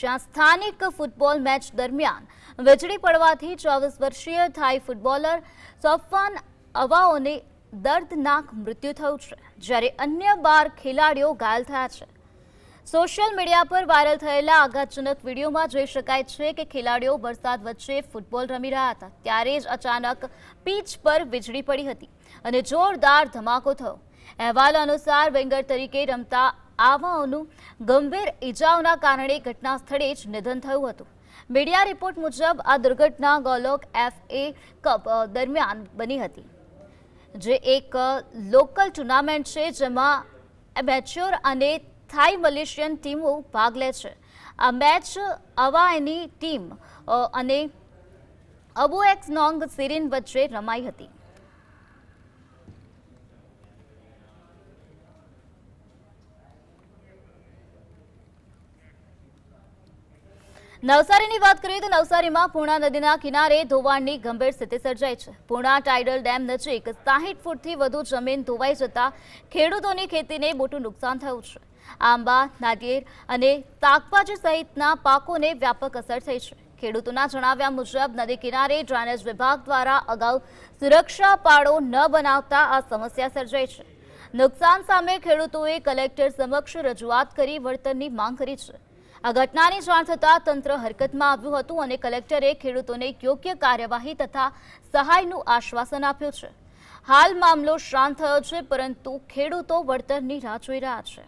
જ્યાં સ્થાનિક football match દરમિયાન વીજળી પડવાથી 24 વર્ષીય થાઈ ફૂટબોલર સોફવાન અવાઓને દર્દનાક મૃત્યુ થયું છે, જ્યારે અન્ય 12 ખેલાડીઓ ઘાયલ થયા છે। સોશિયલ મીડિયા પર વાયરલ થયેલા આઘાતજનક વિડીયોમાં જોઈ શકાય છે કે ખેલાડીઓ વરસાદ વચ્ચે ફૂટબોલ રમી રહ્યા હતા ત્યારે જ અચાનક પીચ પર વીજળી પડી હતી અને જોરદાર ધમાકો થયો। અહેવાલ અનુસાર વિંગર તરીકે રમતા આવાઓનું ગંભીર ઈજાઓના કારણે ઘટના સ્થળે જ નિધન થયું હતું। મીડિયા રિપોર્ટ મુજબ આ દુર્ઘટના ગોલોક FA કપ દરમિયાન બની હતી, જે એક લોકલ ટુર્નામેન્ટ છે જેમાં એમેચ્યોર અને થાઈ મલેશિયન ટીમો ભાગ લે છે। આ મેચ અવાએની ટીમ અને અબુએક્સ નોંગ સિરીન વચ્ચે રમાઈ હતી। નવસારીની વાત કરીએ તો નવસારીમાં પૂર્ણા નદીના કિનારે ધોવાણની ગંભીર સ્થિતિ સર્જાઈ છે। પૂર્ણા ટાઇડલ ડેમ નજીક 60 ફૂટથી વધુ જમીન ધોવાઈ જતા ખેડૂતોની ખેતીને મોટું નુકસાન થયું છે। આંબા, નાળિયેર અને શાકભાજી સહિતના પાકોને વ્યાપક અસર થઈ છે। ખેડૂતોના જણાવ્યા મુજબ નદી કિનારે ડ્રેનેજ વિભાગ દ્વારા અગાઉ સુરક્ષા પાળો ન બનાવતા આ સમસ્યા સર્જાઈ છે। નુકસાન સામે ખેડૂતોએ કલેક્ટર સમક્ષ રજૂઆત કરી વળતરની માંગ કરી છે। આ ઘટનાની જાણ થતાં તંત્ર હરકતમાં આવ્યું હતું અને કલેક્ટરે ખેડૂતોને યોગ્ય કાર્યવાહી તથા સહાયનું આશ્વાસન આપ્યું છે। હાલ મામલો શાંત થયો છે, પરંતુ ખેડૂતો વળતરની રાહ જોઈ રહ્યા છે।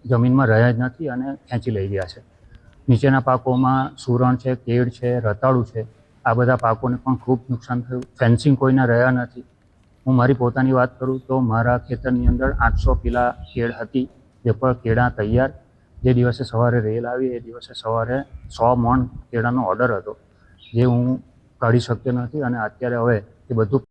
જમીનમાં રહ્યા જ નથી અને ખેંચી લઈ ગયા છે। નીચેના પાકોમાં સુરણ છે, કેળ છે, રતાળુ છે, આ બધા પાકોને પણ ખૂબ નુકસાન થયું। ફેન્સિંગ કોઈના રહ્યા નથી। હું મારી પોતાની વાત કરું તો મારા ખેતરની અંદર 800 કિલા કેળ હતી, જે પર કેળા તૈયાર। જે દિવસે સવારે રેલ આવી એ દિવસે સવારે 100 મણ કેળાનો ઓર્ડર હતો, જે હું કાઢી શક્યો નથી અને અત્યારે હવે એ બધું